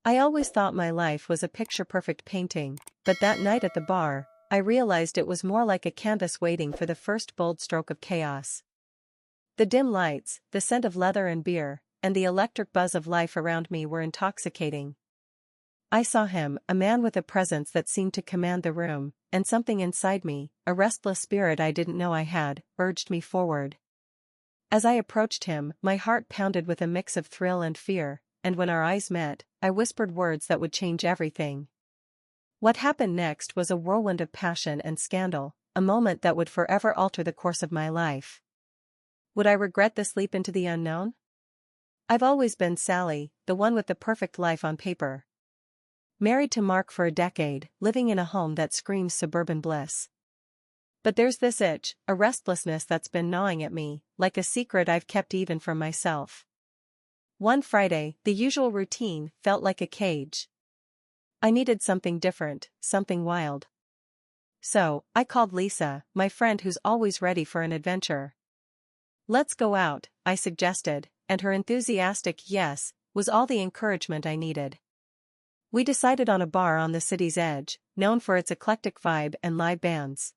I always thought my life was a picture-perfect painting, but that night at the bar, I realized it was more like a canvas waiting for the first bold stroke of chaos. The dim lights, the scent of leather and beer, and the electric buzz of life around me were intoxicating. I saw him, a man with a presence that seemed to command the room, and something inside me, a restless spirit I didn't know I had, urged me forward. As I approached him, my heart pounded with a mix of thrill and fear, and when our eyes met, I whispered words that would change everything. What happened next was a whirlwind of passion and scandal, a moment that would forever alter the course of my life. Would I regret this leap into the unknown? I've always been Sally, the one with the perfect life on paper. Married to Mark for a decade, living in a home that screams suburban bliss. But there's this itch, a restlessness that's been gnawing at me, like a secret I've kept even from myself. One Friday, the usual routine felt like a cage. I needed something different, something wild. So, I called Lisa, my friend who's always ready for an adventure. "Let's go out," I suggested, and her enthusiastic yes was all the encouragement I needed. We decided on a bar on the city's edge, known for its eclectic vibe and live bands.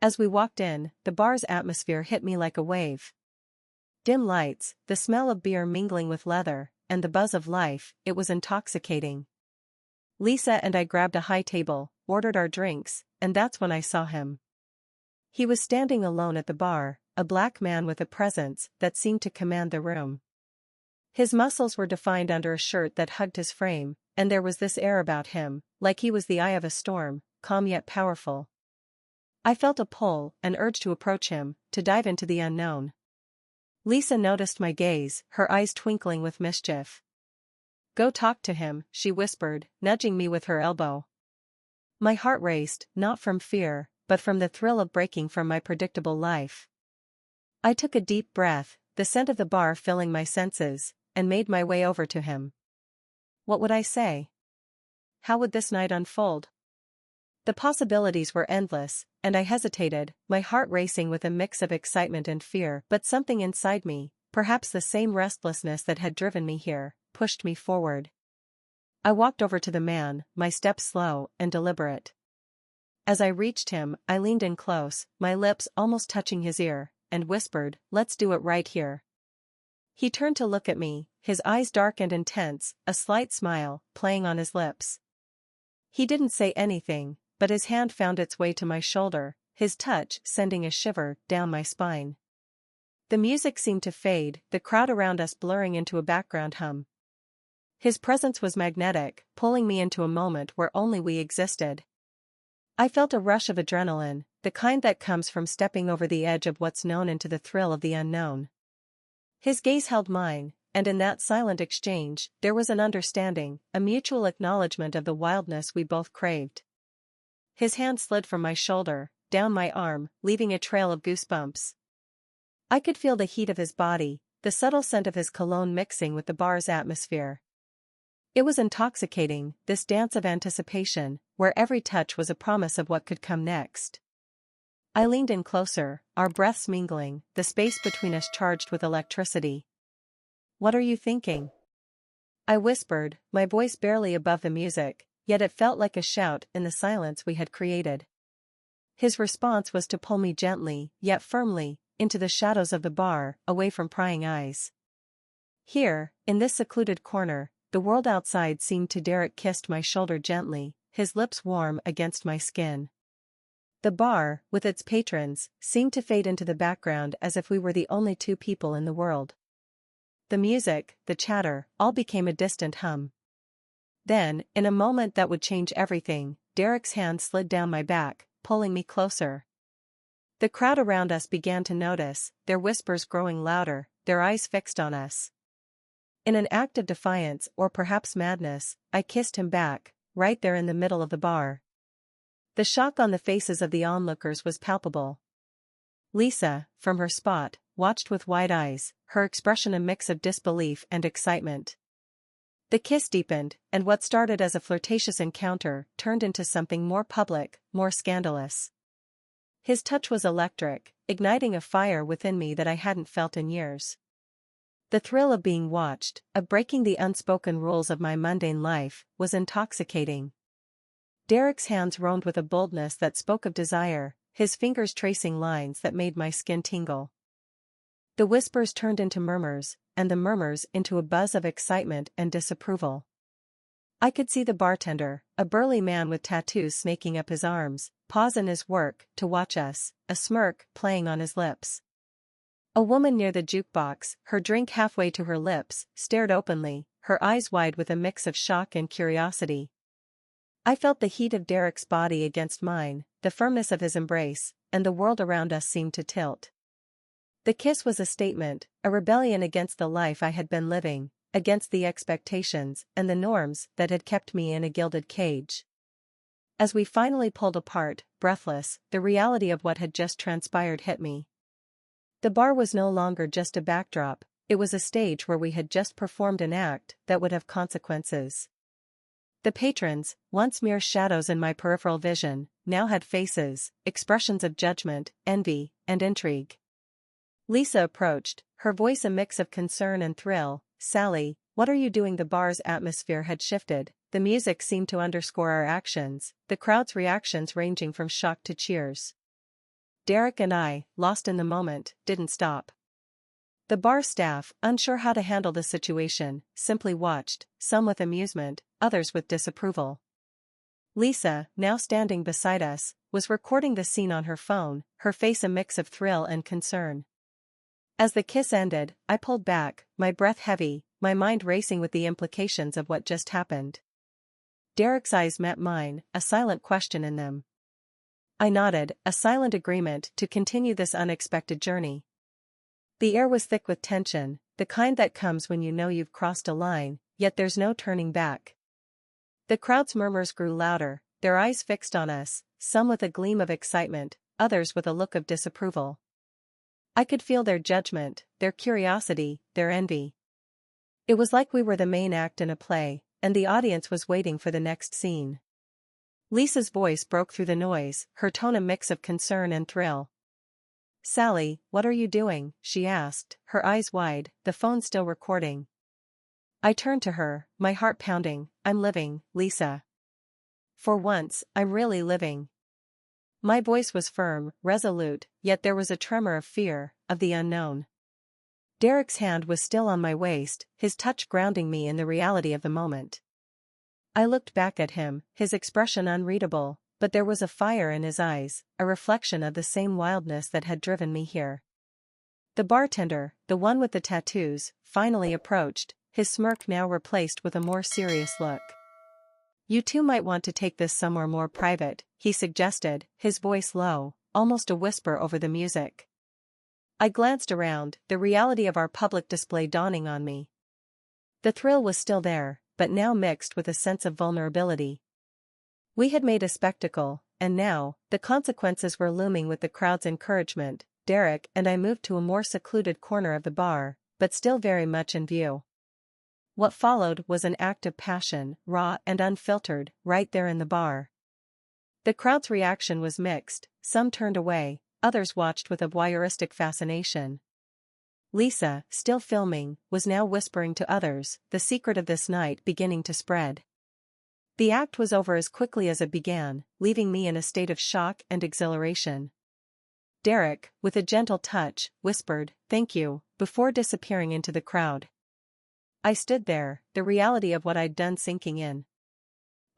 As we walked in, the bar's atmosphere hit me like a wave. Dim lights, the smell of beer mingling with leather, and the buzz of life, it was intoxicating. Lisa and I grabbed a high table, ordered our drinks, and that's when I saw him. He was standing alone at the bar, a black man with a presence that seemed to command the room. His muscles were defined under a shirt that hugged his frame, and there was this air about him, like he was the eye of a storm, calm yet powerful. I felt a pull, an urge to approach him, to dive into the unknown. Lisa noticed my gaze, her eyes twinkling with mischief. "Go talk to him," she whispered, nudging me with her elbow. My heart raced, not from fear, but from the thrill of breaking from my predictable life. I took a deep breath, the scent of the bar filling my senses, and made my way over to him. What would I say? How would this night unfold? The possibilities were endless, and I hesitated, my heart racing with a mix of excitement and fear, but something inside me, perhaps the same restlessness that had driven me here, pushed me forward. I walked over to the man, my steps slow and deliberate. As I reached him, I leaned in close, my lips almost touching his ear, and whispered, "Let's do it right here." He turned to look at me, his eyes dark and intense, a slight smile playing on his lips. He didn't say anything, but his hand found its way to my shoulder, his touch sending a shiver down my spine. The music seemed to fade, the crowd around us blurring into a background hum. His presence was magnetic, pulling me into a moment where only we existed. I felt a rush of adrenaline, the kind that comes from stepping over the edge of what's known into the thrill of the unknown. His gaze held mine, and in that silent exchange, there was an understanding, a mutual acknowledgement of the wildness we both craved. His hand slid from my shoulder, down my arm, leaving a trail of goosebumps. I could feel the heat of his body, the subtle scent of his cologne mixing with the bar's atmosphere. It was intoxicating, this dance of anticipation, where every touch was a promise of what could come next. I leaned in closer, our breaths mingling, the space between us charged with electricity. "What are you thinking?" I whispered, my voice barely above the music, yet it felt like a shout in the silence we had created. His response was to pull me gently, yet firmly, into the shadows of the bar, away from prying eyes. Here, in this secluded corner, the world outside seemed to dare. It kissed my shoulder gently, his lips warm against my skin. The bar, with its patrons, seemed to fade into the background as if we were the only two people in the world. The music, the chatter, all became a distant hum. Then, in a moment that would change everything, Derek's hand slid down my back, pulling me closer. The crowd around us began to notice, their whispers growing louder, their eyes fixed on us. In an act of defiance or perhaps madness, I kissed him back, right there in the middle of the bar. The shock on the faces of the onlookers was palpable. Lisa, from her spot, watched with wide eyes, her expression a mix of disbelief and excitement. The kiss deepened, and what started as a flirtatious encounter turned into something more public, more scandalous. His touch was electric, igniting a fire within me that I hadn't felt in years. The thrill of being watched, of breaking the unspoken rules of my mundane life, was intoxicating. Derek's hands roamed with a boldness that spoke of desire, his fingers tracing lines that made my skin tingle. The whispers turned into murmurs, and the murmurs into a buzz of excitement and disapproval. I could see the bartender, a burly man with tattoos snaking up his arms, pause in his work to watch us, a smirk playing on his lips. A woman near the jukebox, her drink halfway to her lips, stared openly, her eyes wide with a mix of shock and curiosity. I felt the heat of Derek's body against mine, the firmness of his embrace, and the world around us seemed to tilt. The kiss was a statement, a rebellion against the life I had been living, against the expectations and the norms that had kept me in a gilded cage. As we finally pulled apart, breathless, the reality of what had just transpired hit me. The bar was no longer just a backdrop, it was a stage where we had just performed an act that would have consequences. The patrons, once mere shadows in my peripheral vision, now had faces, expressions of judgment, envy, and intrigue. Lisa approached, her voice a mix of concern and thrill. "Sally, what are you doing?" The bar's atmosphere had shifted, the music seemed to underscore our actions, the crowd's reactions ranging from shock to cheers. Derek and I, lost in the moment, didn't stop. The bar staff, unsure how to handle the situation, simply watched, some with amusement, others with disapproval. Lisa, now standing beside us, was recording the scene on her phone, her face a mix of thrill and concern. As the kiss ended, I pulled back, my breath heavy, my mind racing with the implications of what just happened. Derek's eyes met mine, a silent question in them. I nodded, a silent agreement to continue this unexpected journey. The air was thick with tension, the kind that comes when you know you've crossed a line, yet there's no turning back. The crowd's murmurs grew louder, their eyes fixed on us, some with a gleam of excitement, others with a look of disapproval. I could feel their judgment, their curiosity, their envy. It was like we were the main act in a play, and the audience was waiting for the next scene. Lisa's voice broke through the noise, her tone a mix of concern and thrill. "Sally, what are you doing?" she asked, her eyes wide, the phone still recording. I turned to her, my heart pounding. "I'm living, Lisa. For once, I'm really living." My voice was firm, resolute, yet there was a tremor of fear, of the unknown. Derek's hand was still on my waist, his touch grounding me in the reality of the moment. I looked back at him, his expression unreadable, but there was a fire in his eyes, a reflection of the same wildness that had driven me here. The bartender, the one with the tattoos, finally approached, his smirk now replaced with a more serious look. "You two might want to take this somewhere more private," he suggested, his voice low, almost a whisper over the music. I glanced around, the reality of our public display dawning on me. The thrill was still there, but now mixed with a sense of vulnerability. We had made a spectacle, and now, the consequences were looming. With the crowd's encouragement, Derek and I moved to a more secluded corner of the bar, but still very much in view. What followed was an act of passion, raw and unfiltered, right there in the bar. The crowd's reaction was mixed, some turned away, others watched with a voyeuristic fascination. Lisa, still filming, was now whispering to others, the secret of this night beginning to spread. The act was over as quickly as it began, leaving me in a state of shock and exhilaration. Derek, with a gentle touch, whispered, "Thank you," before disappearing into the crowd. I stood there, the reality of what I'd done sinking in.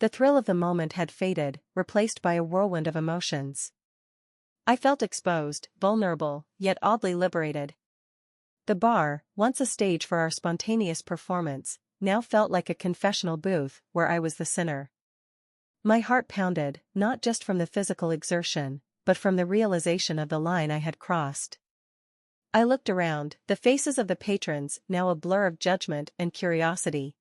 The thrill of the moment had faded, replaced by a whirlwind of emotions. I felt exposed, vulnerable, yet oddly liberated. The bar, once a stage for our spontaneous performance, now felt like a confessional booth, where I was the sinner. My heart pounded, not just from the physical exertion, but from the realization of the line I had crossed. I looked around, the faces of the patrons now a blur of judgment and curiosity.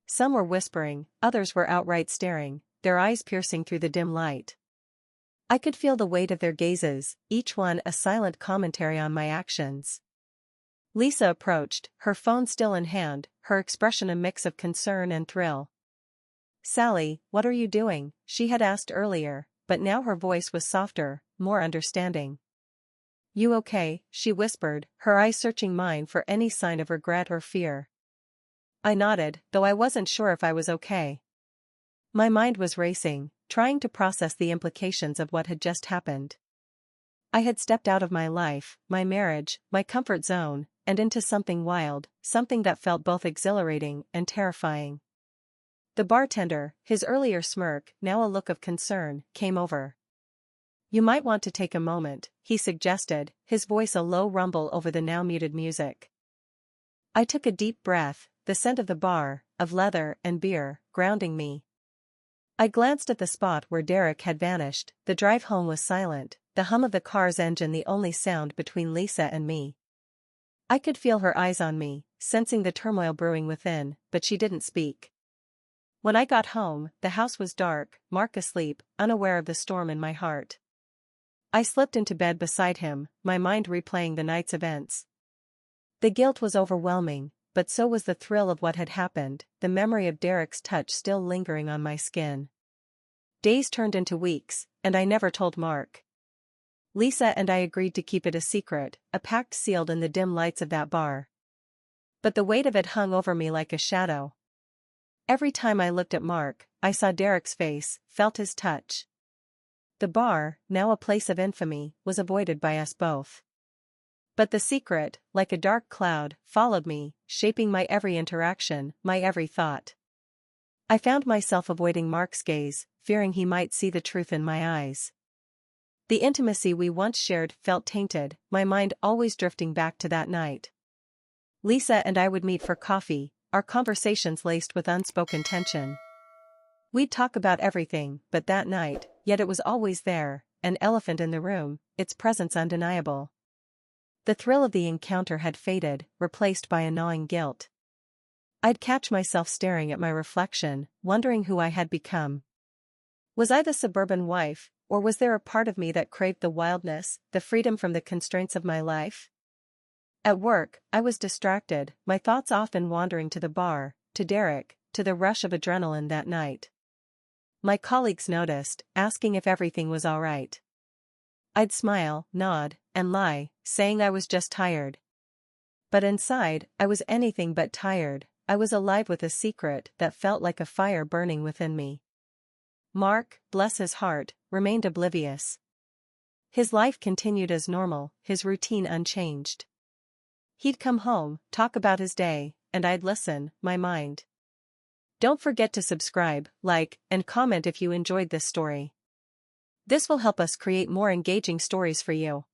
Some were whispering, others were outright staring, their eyes piercing through the dim light. I could feel the weight of their gazes, each one a silent commentary on my actions. Lisa approached, her phone still in hand, her expression a mix of concern and thrill. "Sally, what are you doing?" she had asked earlier, but now her voice was softer, more understanding. "You okay?" she whispered, her eyes searching mine for any sign of regret or fear. I nodded, though I wasn't sure if I was okay. My mind was racing, trying to process the implications of what had just happened. I had stepped out of my life, my marriage, my comfort zone, and into something wild, something that felt both exhilarating and terrifying. The bartender, his earlier smirk, now a look of concern, came over. "You might want to take a moment," he suggested, his voice a low rumble over the now muted music. I took a deep breath, the scent of the bar, of leather and beer, grounding me. I glanced at the spot where Derek had vanished. The drive home was silent, the hum of the car's engine the only sound between Lisa and me. I could feel her eyes on me, sensing the turmoil brewing within, but she didn't speak. When I got home, the house was dark, Mark asleep, unaware of the storm in my heart. I slipped into bed beside him, my mind replaying the night's events. The guilt was overwhelming, but so was the thrill of what had happened, the memory of Derek's touch still lingering on my skin. Days turned into weeks, and I never told Mark. Lisa and I agreed to keep it a secret, a pact sealed in the dim lights of that bar. But the weight of it hung over me like a shadow. Every time I looked at Mark, I saw Derek's face, felt his touch. The bar, now a place of infamy, was avoided by us both. But the secret, like a dark cloud, followed me, shaping my every interaction, my every thought. I found myself avoiding Mark's gaze, fearing he might see the truth in my eyes. The intimacy we once shared felt tainted, my mind always drifting back to that night. Lisa and I would meet for coffee, our conversations laced with unspoken tension. We'd talk about everything, but that night, yet it was always there, an elephant in the room, its presence undeniable. The thrill of the encounter had faded, replaced by a gnawing guilt. I'd catch myself staring at my reflection, wondering who I had become. Was I the suburban wife, or was there a part of me that craved the wildness, the freedom from the constraints of my life? At work, I was distracted, my thoughts often wandering to the bar, to Derek, to the rush of adrenaline that night. My colleagues noticed, asking if everything was all right. I'd smile, nod, and lie, saying I was just tired. But inside, I was anything but tired. I was alive with a secret that felt like a fire burning within me. Mark, bless his heart, remained oblivious. His life continued as normal, his routine unchanged. He'd come home, talk about his day, and I'd listen, my mind. Don't forget to subscribe, like, and comment if you enjoyed this story. This will help us create more engaging stories for you.